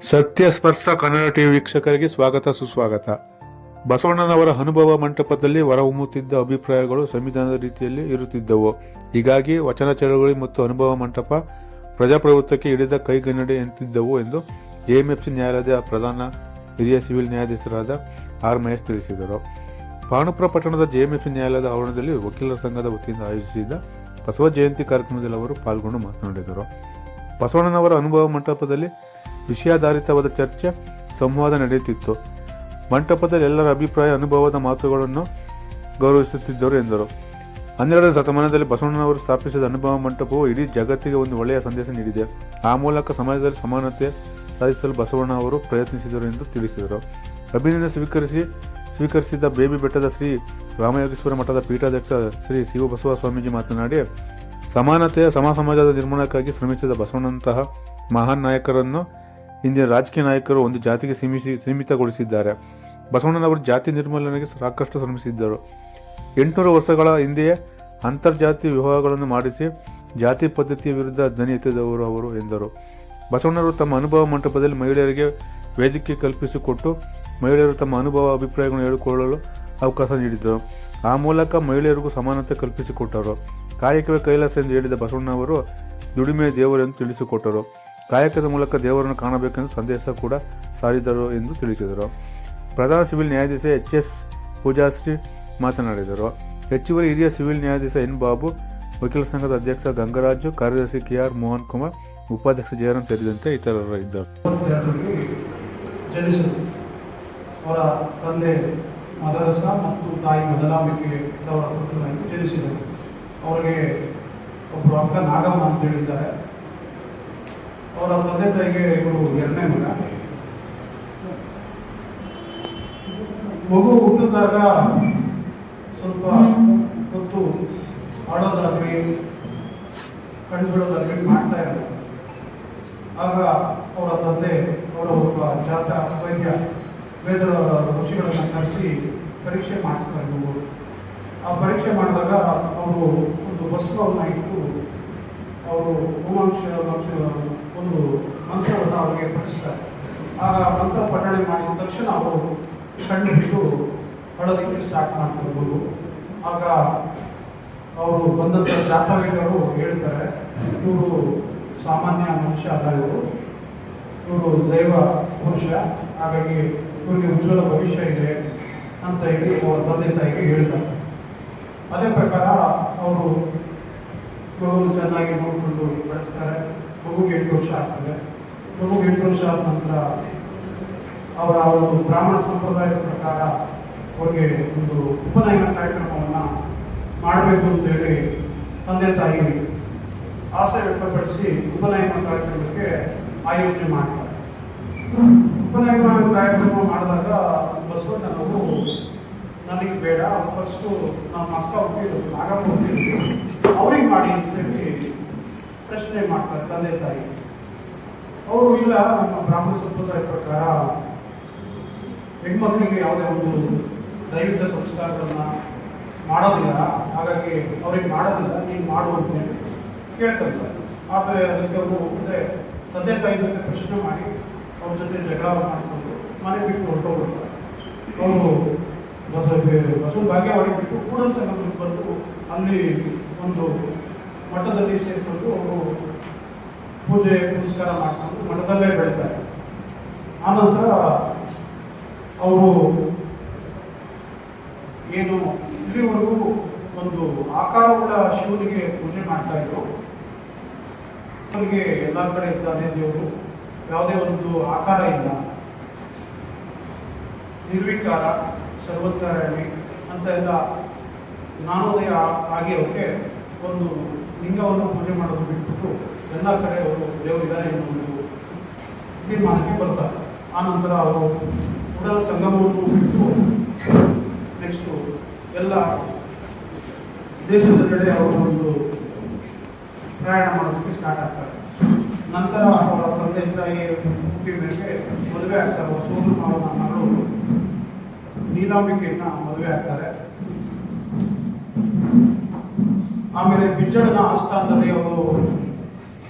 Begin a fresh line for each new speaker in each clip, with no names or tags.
ಸತ್ಯ ಸ್ಪರ್ಶ ಕನ್ನಡ ಟಿವಿ ವೀಕ್ಷಕರಿಗೆ ಸ್ವಾಗತ ಸುಸ್ವಾಗತ. ಬಸವಣ್ಣನವರ ಅನುಭವ ಮಂಟಪದಲ್ಲಿ ಹೊರಹೊಮ್ಮುತ್ತಿದ್ದ ಅಭಿಪ್ರಾಯಗಳು ಸಂವಿಧಾನದ ರೀತಿಯಲ್ಲಿ ಇರುತ್ತಿದ್ದವು. ಹೀಗಾಗಿ ವಚನ ಚಳವಳಿ ಮತ್ತು ಅನುಭವ ಮಂಟಪ ಪ್ರಜಾಪ್ರಭುತ್ವಕ್ಕೆ ಹಿಡಿದ ಕೈಗನ್ನಡಿ ಎಂತಿದ್ದವು ಎಂದು ಜೆಎಂಎಫ್ಸಿ ನ್ಯಾಯಾಲಯದ ಪ್ರಧಾನ ಹಿರಿಯ ಸಿವಿಲ್ ನ್ಯಾಯಾಧೀಶರಾದ ಆರ್ ಮಹೇಶ್ ತಿಳಿಸಿದರು. ಪಾಣುಪುರ ಪಟ್ಟಣದ ಜೆಎಂಎಫ್ಸಿ ನ್ಯಾಯಾಲಯದ ಆವರಣದಲ್ಲಿ ವಕೀಲರ ಸಂಘದ ವತಿಯಿಂದ ಆಯೋಜಿಸಿದ್ದ ಬಸವ ಜಯಂತಿ ಕಾರ್ಯಕ್ರಮದಲ್ಲಿ ಅವರು ಪಾಲ್ಗೊಂಡು ಮಾತನಾಡಿದರು. ಬಸವಣ್ಣನವರ ಅನುಭವ ಮಂಟಪದಲ್ಲಿ ವಿಷಯಾಧಾರಿತವಾದ ಚರ್ಚೆ ಸಂವಾದ ನಡೆಯುತ್ತಿತ್ತು. ಮಂಟಪದಲ್ಲಿ ಎಲ್ಲರ ಅಭಿಪ್ರಾಯ ಅನುಭವದ ಮಾತುಗಳನ್ನು ಗೌರವಿಸುತ್ತಿದ್ದರು ಎಂದರು. 12ನೇ ಶತಮಾನದಲ್ಲಿ ಬಸವಣ್ಣನವರು ಸ್ಥಾಪಿಸಿದ ಅನುಭವ ಮಂಟಪವು ಇಡೀ ಜಗತ್ತಿಗೆ ಒಂದು ಒಳ್ಳೆಯ ಸಂದೇಶ ನೀಡಿದೆ. ಆ ಮೂಲಕ ಸಮಾಜದಲ್ಲಿ ಸಮಾನತೆ ಸಾಧಿಸಲು ಬಸವಣ್ಣ ಅವರು ಪ್ರಯತ್ನಿಸಿದರು ಎಂದು ತಿಳಿಸಿದರು. ಅಭಿನಂದನೆ ಸ್ವೀಕರಿಸಿದ ಬೇಬಿ ಬೆಟ್ಟದ ಶ್ರೀ ರಾಮಯೋಗೇಶ್ವರ ಮಠದ ಪೀಠಾಧ್ಯಕ್ಷ ಶ್ರೀ ಶಿವಬಸವ ಸ್ವಾಮೀಜಿ ಮಾತನಾಡಿ, ಸಮಾನತೆಯ ಸಮಾಜದ ನಿರ್ಮಾಣಕ್ಕಾಗಿ ಶ್ರಮಿಸಿದ ಬಸವಣ್ಣನಂತಹ ಮಹಾನ್ ನಾಯಕರನ್ನು ಇಂದಿನ ರಾಜಕೀಯ ನಾಯಕರು ಒಂದು ಜಾತಿಗೆ ಸೀಮಿತಗೊಳಿಸಿದ್ದಾರೆ. ಬಸವಣ್ಣನವರು ಜಾತಿ ನಿರ್ಮೂಲನೆಗೆ ಸಾಕಷ್ಟು ಶ್ರಮಿಸಿದ್ದರು. 800 ವರ್ಷಗಳ ಹಿಂದೆಯೇ ಅಂತರ್ಜಾತಿ ವಿವಾಹಗಳನ್ನು ಮಾಡಿಸಿ ಜಾತಿ ಪದ್ಧತಿಯ ವಿರುದ್ಧ ಧ್ವನಿ ಎತ್ತಿದವರು ಅವರು ಎಂದರು. ಬಸವಣ್ಣನವರು ತಮ್ಮ ಅನುಭವ ಮಂಟಪದಲ್ಲಿ ಮಹಿಳೆಯರಿಗೆ ವೇದಿಕೆ ಕಲ್ಪಿಸಿಕೊಟ್ಟು ಮಹಿಳೆಯರು ತಮ್ಮ ಅನುಭವ ಅಭಿಪ್ರಾಯಗಳನ್ನು ಹೇಳಿಕೊಳ್ಳಲು ಅವಕಾಶ ನೀಡಿದರು. ಆ ಮೂಲಕ ಮಹಿಳೆಯರಿಗೂ ಸಮಾನತೆ ಕಲ್ಪಿಸಿಕೊಟ್ಟರು. ಕಾಯಕವೇ ಕೈಲಾಸ ಎಂದು ಹೇಳಿದ ಬಸವಣ್ಣನವರು ದುಡಿಮೆ ದೇವರೆಂದು ತಿಳಿಸಿಕೊಟ್ಟರು. ಕಾಯಕದ ಮೂಲಕ ದೇವರನ್ನು ಕಾಣಬೇಕೆಂದು ಸಂದೇಶ ಕೂಡ ಸಾರಿದರು ಎಂದು ತಿಳಿಸಿದರು. ಪ್ರಧಾನ ಸಿವಿಲ್ ನ್ಯಾಯಾಧೀಶ ಎಚ್.ಎಸ್. ಪೂಜಾಶ್ರೀ ಮಾತನಾಡಿದರು. ಹೆಚ್ಚುವರಿ ಹಿರಿಯ ಸಿವಿಲ್ ನ್ಯಾಯಾಧೀಶ ಎನ್. ಬಾಬು, ವಕೀಲ ಸಂಘದ ಅಧ್ಯಕ್ಷ ಗಂಗರಾಜು, ಕಾರ್ಯದರ್ಶಿ ಕೆ.ಆರ್. ಮೋಹನ್ ಕುಮಾರ್, ಉಪಾಧ್ಯಕ್ಷ ಜಯರಾಮ್ ಸೇರಿದಂತೆ ಇತರರು ಇದ್ದರು.
ಅವರ ತಂದೆ ಮದರಸ ಮತ್ತು ತಾಯಿ ಮೊದಲಾಂಬಿಕೆ ಅವರ ಪುತ್ರನಾಗಿ ಜನಿಸಿದರು. ಅವರಿಗೆ ಒಬ್ಬರು ಅಕ್ಕ ನಾಗಮ್ಮ ಅಂತ ಹೇಳಿದ್ದಾರೆ. ಅವರ ತಂದೆ ತಾಯಿಗೆ ಇವರು ಎರಡನೇ ಮಗು ಹುಟ್ಟಿದಾಗ ಸ್ವಲ್ಪ ಹೊತ್ತು ಆಡೋದಾಗಲಿ ಕಂಡುಬಿಡೋದಾಗಲಿ ಮಾಡ್ತಾ ಇರಲ್ಲ. ಆಗ ಅವರ ತಂದೆ ಅವರ ಒಬ್ಬ ಜಾತ ವೈದ್ಯ ವೇದ ಋಷಿಗಳನ್ನು ಕರೆಸಿ ಪರೀಕ್ಷೆ ಮಾಡಿಸ್ತಾ ಇದ್ದರು. ಆ ಪರೀಕ್ಷೆ ಮಾಡಿದಾಗ ಅವರು ಒಂದು ಭಸ್ಮವನ್ನು ಇಟ್ಟು ಅವರು ಒಂದು ಮಂತ್ರವನ್ನು ಅವರಿಗೆ ಪಠಿಸ್ತಾರೆ. ಆಗ ಮಂತ್ರ ಪಠಣೆ ಮಾಡಿದ ತಕ್ಷಣ ಅವರು ಕಣ್ಣಿಟ್ಟು ಅಳೋದಕ್ಕೆ ಸ್ಟಾರ್ಟ್ ಮಾಡ್ತಿರ್ಬೋದು. ಆಗ ಅವರು ಬಂದಂಥ ಜಾತಕರು ಹೇಳ್ತಾರೆ, ಇವರು ಸಾಮಾನ್ಯ ಮನುಷ್ಯ ಅಲ್ಲ, ಇವರು ದೈವ ಪುರುಷ, ಹಾಗಾಗಿ ಇವರಿಗೆ ಉಜ್ವಲ ಭವಿಷ್ಯ ಇದೆ ಅಂತ ಹೇಳಿ ಅವರ ತಂದೆ ತಾಯಿಗೆ ಹೇಳ್ತಾರೆ. ಅದೇ ಪ್ರಕಾರ ಅವರು ಮಗುವನ್ನು ಚೆನ್ನಾಗಿ ನೋಡಿಕೊಂಡು ಬೆಳೆಸ್ತಾರೆ. ಮಗುಗೆ 8 ವರ್ಷ ಆಗ್ತದೆ. ಮಗುಗೆ 8 ವರ್ಷ ಆದ ನಂತರ ಅವರ ಒಂದು ಬ್ರಾಹ್ಮಣ ಸಂಪ್ರದಾಯದ ಪ್ರಕಾರ ಅವ್ರಿಗೆ ಒಂದು ಉಪನಯನ ಕಾರ್ಯಕ್ರಮವನ್ನು ಮಾಡಬೇಕು ಅಂತೇಳಿ ತಂದೆ ತಾಯಿ ಆಸೆ ವ್ಯಕ್ತಪಡಿಸಿ ಉಪನಯನ ಕಾರ್ಯಕ್ರಮಕ್ಕೆ ಆಯೋಜನೆ ಮಾಡ್ತಾರೆ. ಉಪನಯನ ಕಾರ್ಯಕ್ರಮ ಮಾಡಿದಾಗ ಬಸವಣ್ಣನವರು ನನಗೆ ಬೇಡ, ಫಸ್ಟು ನಮ್ಮ ಅಕ್ಕ ಹುಟ್ಟಿದ್ರು ನಾಗಮ್ಮ ಹುಟ್ಟಿದ್ರು ಅವ್ರಿಗೆ ಮಾಡಿ ಅಂತೇಳಿ ಪ್ರಶ್ನೆ ಮಾಡ್ತಾರೆ ತಂದೆ ತಾಯಿ. ಅವರು ಇಲ್ಲ, ನಮ್ಮ ಬ್ರಾಹ್ಮಣ ಸಂಪ್ರದಾಯ ಪ್ರಕಾರ ಹೆಣ್ಮಕ್ಳಿಗೆ ಯಾವುದೇ ಒಂದು ದೈವಿಕ ಸಂಸ್ಕಾರಗಳನ್ನ ಮಾಡೋದಿಲ್ಲ, ಹಾಗಾಗಿ ಅವ್ರಿಗೆ ಮಾಡೋದಿಲ್ಲ, ನೀನು ಮಾಡುವಂತೆ ಕೇಳ್ತಾರೆ. ಆದರೆ ಅದಕ್ಕೆ ಅವರು ಮುಂದೆ ತಂದೆ ತಾಯಿ ಜೊತೆ ಪ್ರಶ್ನೆ ಮಾಡಿ ಅವ್ರ ಜೊತೆ ಜಗಳ ಮಾಡಿಕೊಂಡು ಮನೆ ಬಿಟ್ಟು ಹೊರಟೋಗ್ಬಿಡ್ತಾರೆ. ಅವರು ಬಸವ ಭಾಗ್ಯವಾಡಿ ಬಿಟ್ಟು ಕೂಡಲ ಸಂಘಕ್ಕೆ ಬಂದು ಅಲ್ಲಿ ಒಂದು ಮಠದಲ್ಲಿ ಸೇರಿಕೊಂಡು ಅವರು ಪೂಜೆ ಪುನಸ್ಕಾರ ಮಾಡಿಕೊಂಡು ಮಠದಲ್ಲೇ ಬೆಳೀತಾರೆ. ಆನಂತರ ಅವರು ಏನು ಇಲ್ಲಿವರೆಗೂ ಒಂದು ಆಕಾರವುಳ್ಳ ಶಿವನಿಗೆ ಪೂಜೆ ಮಾಡ್ತಾ ಇದ್ರು. ಅವರಿಗೆ ಎಲ್ಲ ಕಡೆ ಇದ್ದಾನೆ ದೇವರು, ಯಾವುದೇ ಒಂದು ಆಕಾರ ಇಲ್ಲ, ನಿರ್ವಿಕಾರ ಸರ್ವೋತ್ತರಾಣಿ ಅಂತ ಎಲ್ಲ ಜ್ಞಾನೋದಯ ಆಗಿ ಅವರಿಗೆ ಒಂದು ಲಿಂಗವನ್ನು ಪೂಜೆ ಮಾಡೋದು ಬಿಟ್ಬಿಟ್ಟು ಎಲ್ಲ ಕಡೆ ಅವರು ದೇವರಿದ್ದಾರೆ ಎನ್ನುವುದು ತೀರ್ಮಾನಕ್ಕೆ ಬರ್ತಾರೆ. ಆನಂತರ ಅವರು ಉಡಲ ಸಂಗಮವನ್ನು ಬಿಟ್ಟು ನೆಕ್ಸ್ಟು ಎಲ್ಲ ದೇಶದ ಕಡೆ ಅವರು ಒಂದು ಪ್ರಯಾಣ ಮಾಡೋದಕ್ಕೆ ಸ್ಟಾರ್ಟ್ ಆಗ್ತಾರೆ. ನಂತರ ಅವರ ತಂದೆ ತಾಯಿ ಹುಟ್ಟಿ ಮೇಲೆ ಮದುವೆ ಆಗ್ತಾರೆ. ಅವರ ಸೋದರ ಮಾವನ ಮಗಳು ನೀಲಾಂಬಿಕೆಯನ್ನ ಮದುವೆ ಆಗ್ತಾರೆ. ಆಮೇಲೆ ಬಿಜ್ಜಳನ ಆಸ್ಥಾನದಲ್ಲಿ ಅವರು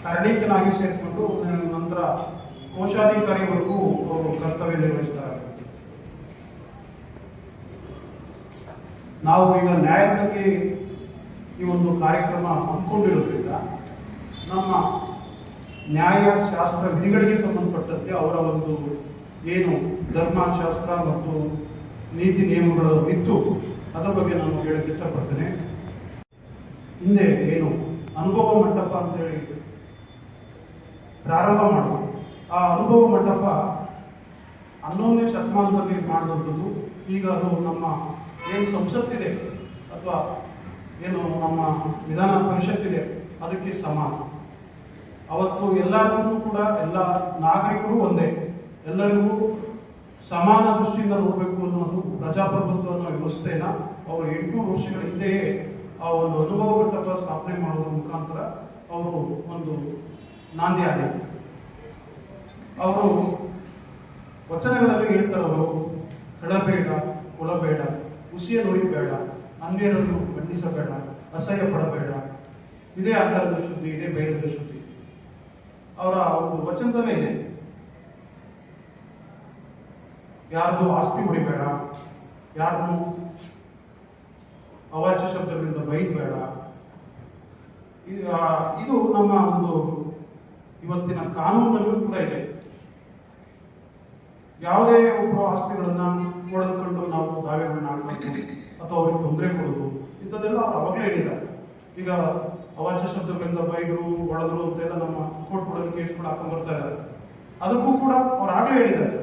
ಕರಡೀಕನಾಗಿ ಸೇರಿಕೊಂಡು ನಂತರ ಕೋಶಾಧಿಕಾರಿವರೆಗೂ ಅವರು ಕರ್ತವ್ಯ ನಿರ್ವಹಿಸ್ತಾರೆ. ನಾವು ಈಗ ನ್ಯಾಯದಲ್ಲಿ ಈ ಒಂದು ಕಾರ್ಯಕ್ರಮ ಹಮ್ಮಿಕೊಂಡಿರೋದ್ರಿಂದ ನಮ್ಮ ನ್ಯಾಯಶಾಸ್ತ್ರ ವಿಧಿಗಳಿಗೆ ಸಂಬಂಧಪಟ್ಟಂತೆ ಅವರ ಒಂದು ಏನು ಧರ್ಮಶಾಸ್ತ್ರ ಮತ್ತು ನೀತಿ ನಿಯಮಗಳು ಇತ್ತು ಅದರ ಬಗ್ಗೆ ನಾನು ಹೇಳಕ್ಕೆ ಇಷ್ಟಪಡ್ತೇನೆ. ಹಿಂದೆ ಏನು ಅನುಭವ ಮಂಟಪ ಅಂತೇಳಿ ಪ್ರಾರಂಭ ಮಾಡೋದು, ಆ ಅನುಭವ ಮಂಟಪ 11ನೇ ಶತಮಾನದಲ್ಲಿ ಮಾಡಿದಂಥದ್ದು. ಈಗ ಅದು ನಮ್ಮ ಏನು ಸಂಸತ್ತಿದೆ ಅಥವಾ ಏನು ನಮ್ಮ ವಿಧಾನ ಪರಿಷತ್ತಿದೆ ಅದಕ್ಕೆ ಸಮಾನ. ಅವತ್ತು ಎಲ್ಲರಿಗೂ ಕೂಡ ಎಲ್ಲ ನಾಗರಿಕರು ಒಂದೇ, ಎಲ್ಲರಿಗೂ ಸಮಾನ ದೃಷ್ಟಿಯಿಂದ ನೋಡಬೇಕು ಅನ್ನೋದು ಪ್ರಜಾಪ್ರಭುತ್ವ ಅನ್ನೋ ವ್ಯವಸ್ಥೆನ ಅವರು 800 ವರ್ಷಗಳ ಹಿಂದೆಯೇ ಆ ಒಂದು ಅನುಭವ ಮಂಟಪ ಸ್ಥಾಪನೆ ಮಾಡೋದ್ರ ಮುಖಾಂತರ ಅವರು ಒಂದು ನಾಂದಿ ಆಗಿದೆ. ಅವರು ವಚನಗಳಲ್ಲಿ ಹೇಳ್ತಾರೆ, ಅವರು ಕಳಬೇಡ, ಕೊಲಬೇಡ, ಹುಸಿಯ ನುಡಿಬೇಡ, ಅನ್ಯರನ್ನು ಖಂಡಿಸಬೇಡ, ಅಸಹ್ಯ ಪಡಬೇಡ, ಇದೇ ಅಂತರದ ಶುದ್ಧಿ, ಇದೇ ಬೈರದ ಶುದ್ಧಿ. ಅವರ ಒಂದು ವಚನದಲ್ಲೇ ಇದೆ. ಯಾರದು ಆಸ್ತಿ ಹೊಡಿಬೇಡ, ಯಾರನ್ನು ಅವಾಚ್ಯ ಶಬ್ದಗಳಿಂದ ಬೈಬೇಡ. ಇದು ನಮ್ಮ ಒಂದು ಇವತ್ತಿನ ಕಾನೂನಲ್ಲೂ ಕೂಡ ಇದೆ. ಯಾವುದೇ ಒಬ್ಬರು ಆಸ್ತಿಗಳನ್ನ ಒಡೆದುಕೊಂಡು ನಾವು ದಾವೆಗಳನ್ನ ಹಾಕಬೇಕು ಅಥವಾ ಅವ್ರಿಗೆ ತೊಂದರೆ ಕೊಡೋದು ಇಂಥದ್ದೆಲ್ಲ ಅವ್ರು ಅವಾಗಲೇ ಹೇಳಿದ್ದಾರೆ. ಈಗ ಅವಾಚ್ಯ ಶಬ್ದಗಳಿಂದ ಬೈದರು, ಹೊಡೆದ್ರು ಅಂತೆಲ್ಲ ನಮ್ಮ ಕೋರ್ಟ್ಗಳಲ್ಲಿ ಕೇಸ್ಗಳು ಹಾಕೊಂಡು ಬರ್ತಾ ಇದ್ದಾರೆ. ಅದಕ್ಕೂ ಕೂಡ ಅವ್ರು ಆಗಲೇ ಹೇಳಿದ್ದಾರೆ,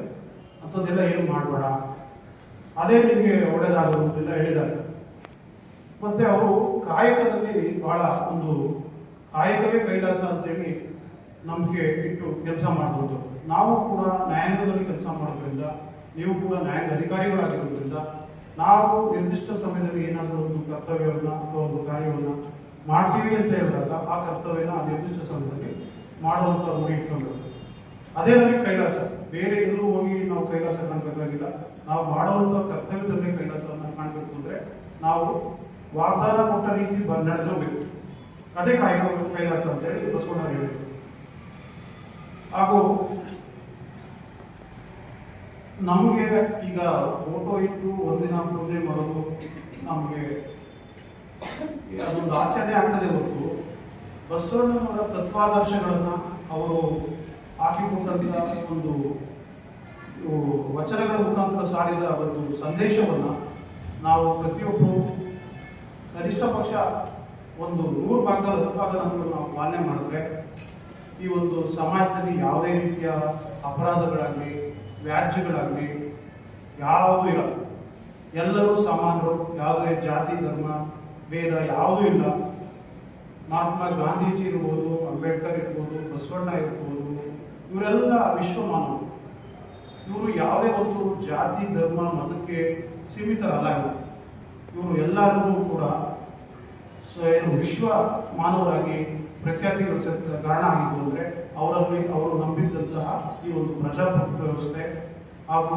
ಅಂಥದ್ದೆಲ್ಲ ಏನು ಮಾಡಬೇಡ, ಅದೇ ನಿಮಗೆ ಒಳ್ಳೆಯದಾಗೋದು ಅಂತೆಲ್ಲ ಹೇಳಿದ್ದಾರೆ. ಮತ್ತೆ ಅವರು ಕಾಯಕದಲ್ಲಿ ಬಹಳ ಒಂದು ಕಾಯಕವೇ ಕೈಲಾಸ ಅಂತೇಳಿ ನಂಬಿಕೆ ಇಟ್ಟು ಕೆಲಸ ಮಾಡ್ಬೋದು. ನಾವು ಕೂಡ ನ್ಯಾಯಾಂಗದಲ್ಲಿ ಕೆಲಸ ಮಾಡೋದ್ರಿಂದ, ನೀವು ಕೂಡ ನ್ಯಾಯಾಂಗ ಅಧಿಕಾರಿಗಳಾಗಿರೋದ್ರಿಂದ ನಾವು ನಿರ್ದಿಷ್ಟ ಸಮಯದಲ್ಲಿ ಏನಾದರೂ ಒಂದು ಕರ್ತವ್ಯವನ್ನು ಅಥವಾ ಒಂದು ಕಾರ್ಯವನ್ನು ಮಾಡ್ತೀವಿ ಅಂತ ಹೇಳಿದಾಗ ಆ ಕರ್ತವ್ಯನ ಆ ನಿರ್ದಿಷ್ಟ ಸಮಯದಲ್ಲಿ ಮಾಡುವಂಥ ರೂಢಿ ಇಟ್ಕೊಂಡಿರೋದು. ಅದೇ ನಮಗೆ ಕೈಲಾಸ. ಬೇರೆ ಎಲ್ಲೂ ಹೋಗಿ ನಾವು ಕೈಲಾಸ ಕಾಣಬೇಕಾಗಿಲ್ಲ. ನಾವು ಮಾಡುವಂಥ ಕರ್ತವ್ಯದಲ್ಲೇ ಕೈಲಾಸವನ್ನು ಕಾಣಬೇಕು ಅಂದರೆ ನಾವು ವಾಗ್ದಾನ ಕೊಟ್ಟ ರೀತಿ ನಡೆದೋಗ್ಬೇಕು. ಅದೇ ಕಾಯಕ ಕೈಲಾಸ ಅಂತೇಳಿ ಬಸವಣ್ಣ ಹೇಳಿದರು. ಹಾಗೂ ನಮಗೆ ಈಗ ಫೋಟೋ ಇಟ್ಟು ಒಂದಿನ ಪೂಜೆ ಮಾಡೋದು ನಮಗೆ ಅದೊಂದು ಆಚರಣೆ ಆಗ್ತದೆ ಹೊರತು ಬಸವಣ್ಣನವರ ತತ್ವಾದರ್ಶಗಳನ್ನು ಅವರು ಹಾಕಿಕೊಟ್ಟಂಥ ಒಂದು ವಚನಗಳ ಮುಖಾಂತರ ಸಾರಿದ ಒಂದು ಸಂದೇಶವನ್ನು ನಾವು ಪ್ರತಿಯೊಬ್ಬರು ಕನಿಷ್ಠ ಪಕ್ಷ ಒಂದು 100 ಭಾಗದಲ್ಲಿ 10 ಭಾಗವನ್ನು ನಾವು ಪಾಲನೆ ಮಾಡಿದ್ರೆ ಈ ಒಂದು ಸಮಾಜದಲ್ಲಿ ಯಾವುದೇ ರೀತಿಯ ಅಪರಾಧಗಳಾಗಲಿ ವ್ಯಾಜ್ಯಗಳಾಗಲಿ ಯಾವುದೂ ಇಲ್ಲ. ಎಲ್ಲರೂ ಸಮಾನರು, ಯಾವುದೇ ಜಾತಿ ಧರ್ಮ ಭೇದ ಯಾವುದೂ ಇಲ್ಲ. ಮಹಾತ್ಮ ಗಾಂಧೀಜಿ ಇರ್ಬೋದು, ಅಂಬೇಡ್ಕರ್ ಇರ್ಬೋದು, ಬಸವಣ್ಣ ಇರ್ಬೋದು, ಇವರೆಲ್ಲ ವಿಶ್ವ ಮಾನವರು. ಇವರು ಯಾವುದೇ ಒಂದು ಜಾತಿ ಧರ್ಮ ಮತಕ್ಕೆ ಸೀಮಿತರಲ್ಲ. ಇವರು ಎಲ್ಲರಿಗೂ ಕೂಡ ಏನು ವಿಶ್ವ ಮಾನವರಾಗಿ ಪ್ರಖ್ಯಾತಿ ಗಳಿಸೋಕ್ಕೆ ಕಾರಣ ಆಗಿದ್ದು ಅಂದರೆ ಅವರಲ್ಲಿ ಅವರು ನಂಬಿದ್ದಂತಹ ಈ ಒಂದು ಪ್ರಜಾಪ್ರಭುತ್ವ ವ್ಯವಸ್ಥೆ ಹಾಗೂ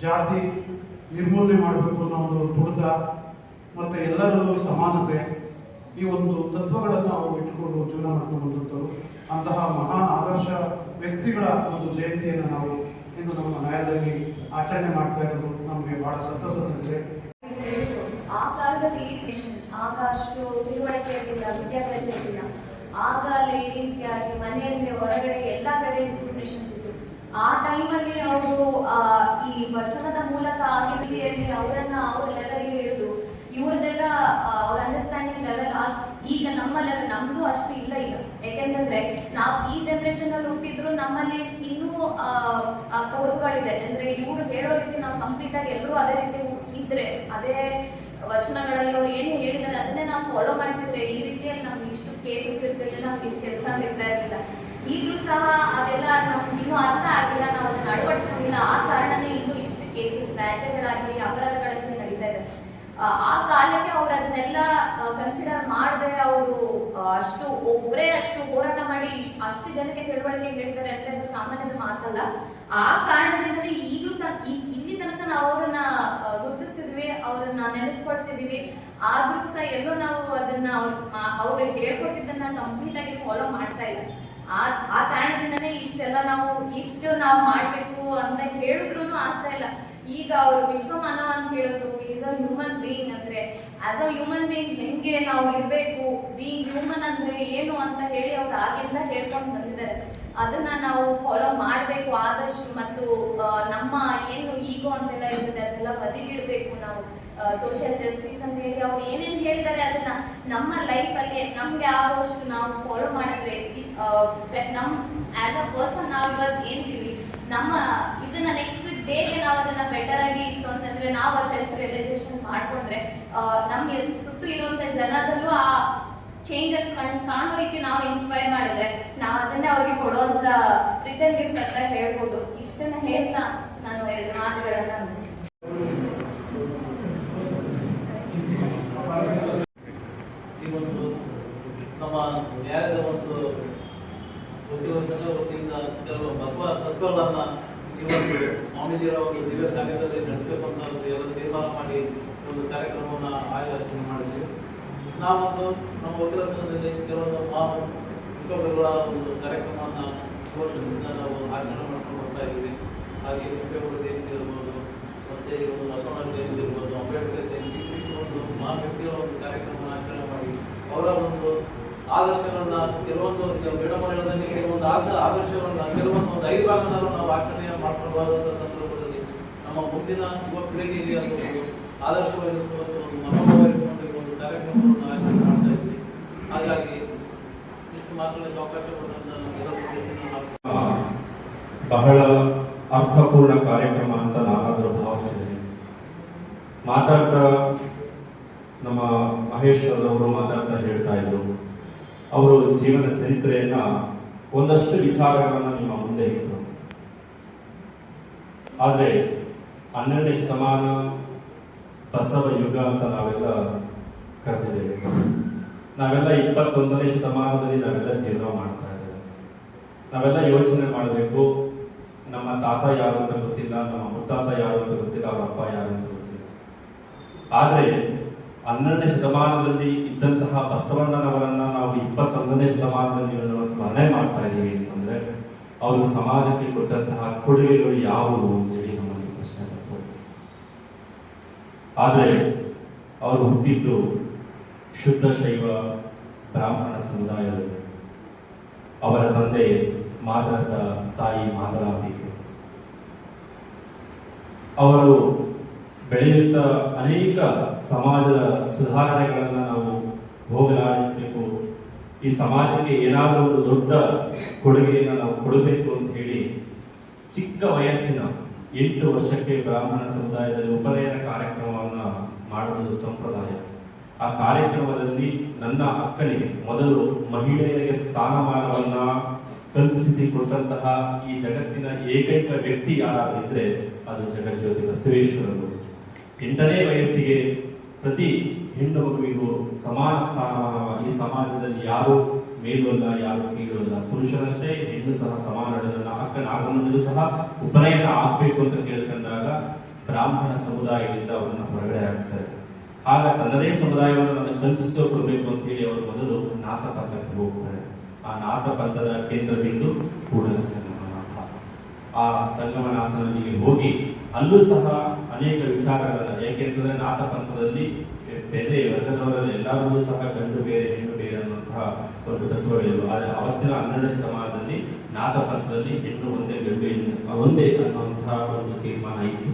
ಜಾತಿ ನಿರ್ಮೂಲನೆ ಮಾಡಬೇಕು ಅನ್ನೋ ಒಂದು ತುಡಿತ ಮತ್ತು ಎಲ್ಲರಲ್ಲೂ ಸಮಾನತೆ, ಈ ಒಂದು ತತ್ವಗಳನ್ನು ಅವರು ಇಟ್ಟುಕೊಂಡು ಜೀವನ ಮಾಡ್ಕೊಂಡು ಬಂದಂಥವ್ರು. ಅಂತಹ ಮಹಾನ್ ಆದರ್ಶ ವ್ಯಕ್ತಿಗಳ ಒಂದು ಜಯಂತಿಯನ್ನು ನಾವು ಇಂದು ನಮ್ಮ ನ್ಯಾಯದಲ್ಲಿ ಆಚರಣೆ ಮಾಡ್ತಾ ಇರೋದು ನಮಗೆ ಬಹಳ ಸಂತಸ ತಂದಿದೆ.
ಆ ಕಾಲದಲ್ಲಿ ಆಗ ಅಷ್ಟು ತಿಳುವಳಿಕೆ ಇರಲಿಲ್ಲ, ವಿದ್ಯಾಭ್ಯಾಸ ಇರಲಿಲ್ಲ. ಆಗ ಲೇಡೀಸ್ಗೆ ಆಗಿ ಮನೆಯಲ್ಲಿ ಹೊರಗಡೆ ಎಲ್ಲ ಕಡೆ ಡಿಸ್ಕ್ರಿಮಿನೇಷನ್ಸ್ ಇತ್ತು. ಆ ಟೈಮಲ್ಲಿ ಅವರು ಈ ವಚನದ ಮೂಲಕ ಆಗಿಬಿಟ್ಟಿಯಲ್ಲಿ ಅವರನ್ನ ಅವ್ರ ಲೆವೆಲ್ಗೆ ಹಿಡಿದು ಇವ್ರದ್ದೆಲ್ಲ ಅವ್ರ ಅಂಡರ್ಸ್ಟ್ಯಾಂಡಿಂಗ್ ಲೆವೆಲ್ ಈಗ ನಮ್ಮ ಲೆವೆಲ್ ನಮ್ದು ಅಷ್ಟು ಇಲ್ಲ ಈಗ. ಯಾಕೆಂತಂದ್ರೆ ನಾವು ಈ ಜನರೇಷನ್ ಅಲ್ಲಿ ಹುಟ್ಟಿದ್ರು ನಮ್ಮಲ್ಲಿ ಇನ್ನೂ ಕೊಡುಗುಗಳಿದೆ. ಅಂದ್ರೆ ಇವ್ರು ಹೇಳೋ ರೀತಿ ನಾವು ಕಂಪ್ಲೀಟ್ ಆಗಿ ಎಲ್ಲರೂ ಅದೇ ರೀತಿ ಇದ್ರೆ, ಅದೇ ವಚನಗಳಲ್ಲಿ ಅವ್ರು ಏನು ಹೇಳಿದ್ದಾರೆ ಅದನ್ನೇ ನಾವು ಫಾಲೋ ಮಾಡ್ತಿದ್ರೆ ಈ ರೀತಿಯಲ್ಲಿ ನಮ್ಗೆ ಇಷ್ಟು ಕೇಸಸ್ ಇರ್ತಿರ್ಲಿಲ್ಲ, ನಮ್ಗೆ ಇಷ್ಟು ಕೆಲಸ ಇರ್ತಾ ಇರಲಿಲ್ಲ. ಈಗಲೂ ಸಹ ಅದೆಲ್ಲ ನಮ್ಗೆ ಇನ್ನೂ ಅರ್ಥ ಆಗಿಲ್ಲ, ನಾವು ಅದನ್ನ ಅಳವಡಿಸ್ಕೊಂಡಿಲ್ಲ. ಆ ಕಾರಣನೇ ಇನ್ನೂ ಇಷ್ಟು ಕೇಸಸ್ ವ್ಯಾಜ್ಯಗಳಾಗಲಿ ಅಪರಾಧಗಳಾಗಲಿ ನಡೀತಾ ಇದೆ. ಆ ಕಾಲಕ್ಕೆ ಅವ್ರು ಅದನ್ನೆಲ್ಲ ಕನ್ಸಿಡರ್ ಮಾಡದೆ ಅವರು ಅಷ್ಟು ಒಬ್ಬರೇ ಅಷ್ಟು ಹೋರಾಟ ಮಾಡಿ ಅಷ್ಟು ಜನಕ್ಕೆ ತಿಳುವಳಿಕೆ ಹೇಳ್ತಾರೆ ಅಂದ್ರೆ ಅದು ಸಾಮಾನ್ಯದ ಮಾತಲ್ಲ. ಆ ಕಾರಣದಿಂದಲೇ ಈಗಲೂ ಇಲ್ಲಿ ತನಕ ನಾವು ಅವ್ರನ್ನ ಗುರುತಿಸ್ತಿದ್ವಿ, ಅವ್ರನ್ನ ನೆನೆಸ್ಕೊಳ್ತಿದೀವಿ. ಆದ್ರೂ ಸಹ ಎಲ್ಲೋ ನಾವು ಅದನ್ನ ಅವ್ರು ಹೇಳ್ಕೊಟ್ಟಿದ್ದನ್ನ ಕಂಪ್ಲೀಟ್ ಆಗಿ ಫಾಲೋ ಮಾಡ್ತಾ ಇಲ್ಲ. ಆ ಕಾರಣದಿಂದನೇ ಇಷ್ಟು ನಾವು ಮಾಡಬೇಕು ಅಂತ ಹೇಳಿದ್ರು ಆಗ್ತಾ ಇಲ್ಲ. ಈಗ ಅವರು ವಿಶ್ವಮಾನವ ಅಂತ ಹೇಳೋದು ಈಸ್ ಅ ಹ್ಯೂಮನ್ ಬೀಯಿಂಗ್ ಅಂದ್ರೆ ಆಸ್ ಅ ಹ್ಯೂಮನ್ ಬೀಯಿಂಗ್ ಹೆಂಗೆ ನಾವು ಇರಬೇಕು, ಬೀಯಿಂಗ್ ಹ್ಯೂಮನ್ ಅಂದ್ರೆ ಏನು ಅಂತ ಹೇಳಿ ಅವ್ರು ಆಗಿಂದ ಹೇಳ್ಕೊಂಡು ಬಂದಿದ್ದಾರೆ. ಅದನ್ನ ನಾವು ಫಾಲೋ ಮಾಡಬೇಕು ಆದಷ್ಟು. ಮತ್ತು ನಮ್ಮ ಏನು ಈಗೋ ಅಂತೆಲ್ಲ ಇರ್ತದೆ ಅದೆಲ್ಲ ಬದಿಗಿಡಬೇಕು ನಾವು. ಸೋಷಿಯಲ್ ಜಸ್ಟಿಸ್ ಅಂತ ಹೇಳಿ ಅವ್ರು ಏನೇನು ಹೇಳಿದ್ದಾರೆ ಅದನ್ನ ನಮ್ಮ ಲೈಫಲ್ಲಿ ನಮ್ಗೆ ಆಗುವಷ್ಟು ನಾವು ಫಾಲೋ ಮಾಡಿದ್ರೆ ನಮ್ಮ ಆಸ್ ಅ ಪರ್ಸನ್ ನಾವು ಇವತ್ತು ಏನ್ತೀವಿ ನಮ್ಮ ಇದನ್ನ ನೆಕ್ಸ್ಟ್ ಡೇಗೆ ನಾವು ಅದನ್ನ ಬೆಟರ್ ಆಗಿ ಇತ್ತು ಅಂತಂದ್ರೆ ನಾವು ಸೆಲ್ಫ್ ರಿಯಲೈಸೇಷನ್ ಮಾಡ್ಕೊಂಡ್ರೆ ನಮ್ಮ ಸುತ್ತು ಇರುವಂತ ಜನರಲ್ಲೂ ಆ ಚೇಂಜಸ್ ಕಾಣೋ ರೀತಿ ನಾವು ಇನ್ಸ್ಪೈರ್ ಮಾಡಿದ್ರೆ ನಾವು ಅದನ್ನೇ ಅವ್ರಿಗೆ ಕೊಡುವಂತ ರಿಟರ್ನ್ ಗಿಫ್ಟ್ ಅಂತ ಹೇಳ್ಬೋದು. ಇಷ್ಟನ್ನ ಹೇಳ್ತಾ ನಾನು 2 ಮಾತುಗಳನ್ನ ಮುಗಿಸ್ತೀನಿ.
ಈ ಒಂದು ನಮ್ಮ ನ್ಯಾಯದ ಒಂದು ವಕೀಲರ ಸಂಘ ವತಿಯಿಂದ ಕೆಲವು ಬಸವ ತತ್ವಗಳನ್ನು ಈ ಒಂದು ಸ್ವಾಮೀಜಿಯವರ ಒಂದು ದಿವ್ಯ ಸಾನ್ನಿಧ್ಯದಲ್ಲಿ ನಡೆಸಬೇಕು ಅಂತ ಎಲ್ಲ ತೀರ್ಮಾನ ಮಾಡಿ ಒಂದು ಕಾರ್ಯಕ್ರಮವನ್ನು ಆಯೋಜನೆ ಮಾಡಿದ್ವಿ. ನಾವೊಂದು ನಮ್ಮ ವಕೀಲರ ಸಂಘದಲ್ಲಿ ಕೆಲವೊಂದು ವಿಶ್ವಗಳ ಒಂದು ಕಾರ್ಯಕ್ರಮವನ್ನು ವರ್ಷದಿಂದ ನಾವು ಆಚರಣೆ ಮಾಡ್ಕೊಂಡು ಹೋಗ್ತಾ ಇದ್ದೀವಿ. ಹಾಗೆ ಕೆಂಪೇಗೌಡ ಜಯಂತಿ ಇರ್ಬೋದು, ಮತ್ತು ಈ ಒಂದು ಬಸವಣ್ಣ ಜಯಂತಿ ಇರ್ಬೋದು, ಅಂಬೇಡ್ಕರ್ ಜಯಂತಿ, ಒಂದು ಮಹಾನ್ ವ್ಯಕ್ತಿಗಳ ಒಂದು ಕಾರ್ಯಕ್ರಮವನ್ನು ಆಚರಣೆ ಮಾಡಿ ಅವರ ಒಂದು ಆದರ್ಶಗಳನ್ನ ಕೆಲವೊಂದು ಮೇಡಮ್ ಹೇಳಿದಂಗೆ ಕೆಲವೊಂದು ಆದರ್ಶಗಳನ್ನ ಕೆಲವೊಂದು ಒಂದು 5 ಭಾಗದಲ್ಲೂ ನಾವು ಆಚರಣೆ ಮಾಡ್ಕೊಂಡು ಹೋದಂಥ ಸಂದರ್ಭದಲ್ಲಿ ನಮ್ಮ ಮುಂದಿನ ಯುವ ಪೀಳಿಗೆಗೆ ಅದು ಒಂದು ಆದರ್ಶವಾಗಿರುವಂಥ ಒಂದು ಮನೋಭಾವವಾಗಿರುವಂಥ ಒಂದು ಕಾರ್ಯಕ್ರಮವನ್ನು ಆಚರಣೆ ಮಾಡ್ತಾ ಇದ್ವಿ. ಹಾಗಾಗಿ ಇಷ್ಟು ಮಾತನಾಡಲಿಕ್ಕೆ ಅವಕಾಶ ಕೊಟ್ಟಂತ
ಬಹಳ ಅರ್ಥಪೂರ್ಣ ಕಾರ್ಯಕ್ರಮ ಅಂತ ನಾನಾದರೂ ಭಾವಿಸಿದ್ದೇನೆ. ಮಾತಾಡ್ತಾ ನಮ್ಮ ಮಹೇಶ್ ಅವರು ಮಾತಾಡ್ತಾ ಹೇಳ್ತಾ ಇದ್ರು, ಅವರು ಜೀವನ ಚರಿತ್ರೆಯನ್ನ ಒಂದಷ್ಟು ವಿಚಾರಗಳನ್ನು ನಿಮ್ಮ ಮುಂದೆ ಇಟ್ಟರು. ಆದರೆ 12ನೇ ಶತಮಾನ ಬಸವ ಯುಗ ಅಂತ ನಾವೆಲ್ಲ ಕರೆದಿದ್ದೇವೆ. ನಾವೆಲ್ಲ 21ನೇ ಶತಮಾನದಲ್ಲಿ ನಾವೆಲ್ಲ ಜೀವನ ಮಾಡ್ತಾ ಇದ್ದೇವೆ. ನಾವೆಲ್ಲ ಯೋಚನೆ ಮಾಡಬೇಕು, ನಮ್ಮ ತಾತ ಯಾರು ಅಂತ ಗೊತ್ತಿಲ್ಲ, ನಮ್ಮ ಮುತ್ತಾತ ಯಾರು ಅಂತ ಗೊತ್ತಿಲ್ಲ, ಅವರ ಅಪ್ಪ ಯಾರು ಅಂತ ಗೊತ್ತಿಲ್ಲ. ಆದರೆ 12ನೇ ಶತಮಾನದಲ್ಲಿ ಇದ್ದಂತಹ ಬಸವಣ್ಣನವರನ್ನ ನಾವು 21ನೇ ಶತಮಾನದಲ್ಲಿ ನಾವು ಸ್ಮರಣೆ ಮಾಡ್ತಾ ಇದ್ದೀವಿ ಅಂತಂದ್ರೆ ಅವರು ಸಮಾಜಕ್ಕೆ ಕೊಟ್ಟಂತಹ ಕೊಡುಗೆಗಳು ಯಾವುವು ಅಂತೇಳಿ ನಮಗೆ ಪ್ರಶ್ನೆ ಬರ್ತದೆ. ಆದರೆ ಅವರು ಹುಟ್ಟಿದ್ದು ಶುದ್ಧ ಶೈವ ಬ್ರಾಹ್ಮಣ ಸಮುದಾಯದಲ್ಲಿ. ಅವರ ತಂದೆ ಮಾದ್ರಸ, ತಾಯಿ ಮಾದರಾಂಬಿಕೆ. ಅವರು ಬೆಳೆಯುತ್ತಾ ಅನೇಕ ಸಮಾಜದ ಸುಧಾರಣೆಗಳನ್ನು ನಾವು ಹೋಗಲಾಡಿಸಬೇಕು, ಈ ಸಮಾಜಕ್ಕೆ ಏನಾದರೂ ಒಂದು ದೊಡ್ಡ ಕೊಡುಗೆಯನ್ನು ನಾವು ಕೊಡಬೇಕು ಅಂತ ಹೇಳಿ ಚಿಕ್ಕ ವಯಸ್ಸಿನ 8 ವರ್ಷಕ್ಕೆ ಬ್ರಾಹ್ಮಣ ಸಮುದಾಯದಲ್ಲಿ ಉಪನಯನ ಕಾರ್ಯಕ್ರಮವನ್ನು ಮಾಡುವುದು ಸಂಪ್ರದಾಯ. ಆ ಕಾರ್ಯಕ್ರಮದಲ್ಲಿ ನನ್ನ ಅಕ್ಕನಿಗೆ ಮೊದಲು ಮಹಿಳೆಯರಿಗೆ ಸ್ಥಾನಮಾನವನ್ನ ಕಲ್ಪಿಸಿಕೊಟ್ಟಂತಹ ಈ ಜಗತ್ತಿನ ಏಕೈಕ ವ್ಯಕ್ತಿ ಯಾರಾಗಿದ್ರೆ ಅದು ಜಗಜ್ಯೋತಿ ಬಸವೇಶ್ವರರು. 8ನೇ ವಯಸ್ಸಿಗೆ ಪ್ರತಿ ಹೆಣ್ಣು ಮಗುವಿಗೂ ಸಮಾನ ಸ್ಥಾನಮಾನ. ಈ ಸಮಾಜದಲ್ಲಿ ಯಾರು ಮೇಲೂ ಅಲ್ಲ, ಯಾರು ಕೀಳು ಅಲ್ಲ, ಪುರುಷರಷ್ಟೇ ಹೆಣ್ಣು ಸಹ ಸಮಾನ. ನನ್ನ ಅಕ್ಕನ ಆಗಮನದಲ್ಲೂ ಸಹ ಉಪನಯನ ಆಗಬೇಕು ಅಂತ ಕೇಳ್ಕೊಂಡಾಗ ಬ್ರಾಹ್ಮಣ ಸಮುದಾಯದಿಂದ ಅವರನ್ನು ಹೊರಗಡೆ ಆಗ್ತಾರೆ. ಆಗ ತನ್ನದೇ ಸಮುದಾಯವನ್ನು ನಾನು ಕಲ್ಪಿಸಿಕೊಡ್ಬೇಕು ಅಂತ ಹೇಳಿ ಅವರು ಮೊದಲು ನಾಥ ಪಂಥಕ್ಕೆ ಹೋಗ್ತಾರೆ. ಆ ನಾಥ ಪಂಥದ ಕೇಂದ್ರ ಬಿಂದು ಕೂಡಲ ಸಂಗಮನಾಥ. ಆ ಸಂಗಮನಾಥನಿಗೆ ಹೋಗಿ ಅಲ್ಲೂ ಸಹ ಅನೇಕ ವಿಚಾರಗಳನ್ನ, ಏಕೆಂತಂದ್ರೆ ನಾಥ ಪಂಥದಲ್ಲಿ ಬೇರೆ ವರ್ಗದವರಲ್ಲಿ ಎಲ್ಲರೂ ಸಹ ಗಂಡು ಬೇರೆ ಹೆಣ್ಣು ಬೇರೆ ಅನ್ನುವಂತಹ ಒಂದು ತತ್ವಗಳಿವೆ. ಆದರೆ ಅವತ್ತಿನ 12ನೇ ಶತಮಾನದಲ್ಲಿ ನಾಥ ಪಂಥದಲ್ಲಿ ಹೆಣ್ಣು ಒಂದೇ ಗಂಡು ಒಂದೇ ಅನ್ನುವಂತಹ ಒಂದು ತೀರ್ಮಾನ ಇತ್ತು.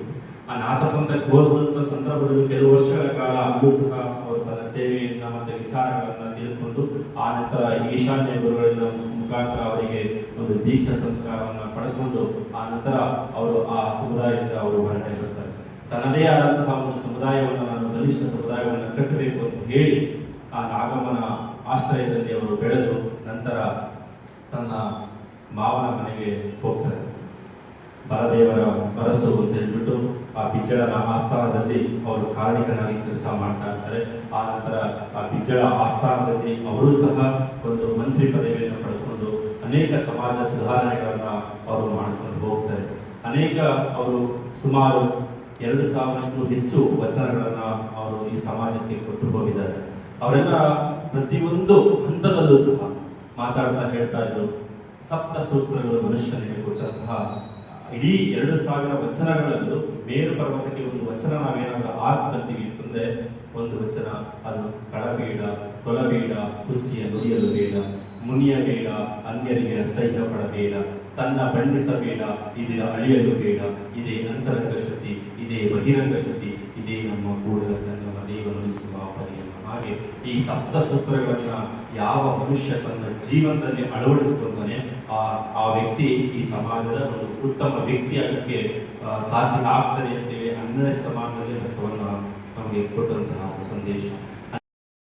ಆ ನಾಥ ಪಂಥಕ್ಕೆ ಹೋಗುವಂಥ ಸಂದರ್ಭದಲ್ಲಿ ಕೆಲವು ವರ್ಷಗಳ ಕಾಲ ಅಲ್ಲೂ ಸಹ ಅವರು ತನ್ನ ಸೇವೆಯನ್ನ ಮತ್ತೆ ವಿಚಾರಗಳನ್ನ ತಿಳ್ಕೊಂಡು ಆ ನಂತರ ಈಶಾನ್ಯ ಗುರುಗಳಿಂದ ಮುಖಾಂತರ ಅವರಿಗೆ ಒಂದು ದೀಕ್ಷಾ ಸಂಸ್ಕಾರವನ್ನ ಪಡೆದುಕೊಂಡು ಆ ನಂತರ ಅವರು ಆ ಸಮುದಾಯದಿಂದ ಅವರು ಹೊರಗಡೆ ಬರ್ತಾರೆ. ತನ್ನದೇ ಆದಂತಹ ಒಂದು ಸಮುದಾಯವನ್ನು, ನಾನು ಬಲಿಷ್ಠ ಸಮುದಾಯವನ್ನು ಕಟ್ಟಬೇಕು ಅಂತ ಹೇಳಿ ಆ ನಾಗಮ್ಮನ ಆಶ್ರಯದಲ್ಲಿ ಅವರು ಬೆಳೆದು ನಂತರ ತನ್ನ ಮಾವನ ಮನೆಗೆ ಹೋಗ್ತಾರೆ. ಬರದೇವರ ಬರಸು ಅಂತ ಹೇಳ್ಬಿಟ್ಟು ಆ ಬಿಜ್ಜಳನ ಆಸ್ಥಾನದಲ್ಲಿ ಅವರು ಕಾರಣಿಕನಾಗಿ ಕೆಲಸ ಮಾಡ್ತಾ ಇರ್ತಾರೆ. ಆ ನಂತರ ಆ ಬಿಜ್ಜಳ ಆಸ್ಥಾನದಲ್ಲಿ ಅವರು ಸಹ ಒಂದು ಮಂತ್ರಿ ಪದವಿಯನ್ನು ಪಡೆದುಕೊಂಡು ಅನೇಕ ಸಮಾಜ ಸುಧಾರಣೆಗಳನ್ನ ಅವರು ಮಾಡ್ಕೊಂಡು ಹೋಗ್ತಾರೆ. ಅನೇಕ ಅವರು ಸುಮಾರು 2000ಕ್ಕೂ ಹೆಚ್ಚು ವಚನಗಳನ್ನ ಅವರು ಈ ಸಮಾಜಕ್ಕೆ ಕೊಟ್ಟು ಹೋಗಿದ್ದಾರೆ. ಅವರೆಲ್ಲ ಪ್ರತಿಯೊಂದು ಹಂತದಲ್ಲೂ ಸಹ ಮಾತಾಡ್ತಾ ಹೇಳ್ತಾ ಇದ್ರು, ಸಪ್ತ ಸೂತ್ರಗಳು ಮನುಷ್ಯನಿಗೆ ಕೊಟ್ಟಂತಹ ಇಡೀ 2000 ವಚನಗಳಲ್ಲೂ ಮೇರು ಪರ್ವತಕ್ಕೆ ಒಂದು ವಚನ ನಾವೇನಾದರೂ ಆರಿಸ್ಕೊಂತೀವಿ ಅಂತಂದ್ರೆ ಒಂದು ವಚನ ಅದು ಕಳಬೇಡ, ಕೊಲಬೇಡ, ಹುಸಿಯ ನುಡಿಯಲು ಬೇಡ, ಮುನಿಯಬೇಡ, ಅನ್ಯರಿಗೆ ಅಸಹ್ಯ ಪಡಬೇಡ, ತನ್ನ ಬಣ್ಣಿಸಬೇಡ, ಇದರ ಅಳಿಯಲು ಬೇಡ. ಇದೇ ಅಂತರಂಗ ಶಕ್ತಿ, ಇದೇ ಬಹಿರಂಗ ಶಕ್ತಿ, ಇದೇ ನಮ್ಮ ಕೂಡಲ ಸಂಗಮ ದೇವನುಳಿಸುವ ಪರಿಯಮ. ಹಾಗೆ ಈ ಸಪ್ತ ಸೂತ್ರಗಳನ್ನ ಯಾವ ಮನುಷ್ಯ ತನ್ನ ಜೀವನದಲ್ಲಿ ಅಳವಡಿಸಿಕೊಂಡಾನೆ ಆ ವ್ಯಕ್ತಿ ಈ ಸಮಾಜದ ಒಂದು ಉತ್ತಮ ವ್ಯಕ್ತಿ ಆಗಕ್ಕೆ ಸಾಧ್ಯ ಆಗ್ತದೆ ಅಂತೇಳಿ 12ನೇ ಶತಮಾನದಲ್ಲಿ ಬಸವಣ್ಣ ನಮಗೆ ಕೊಟ್ಟಂತಹ ಸಂದೇಶ.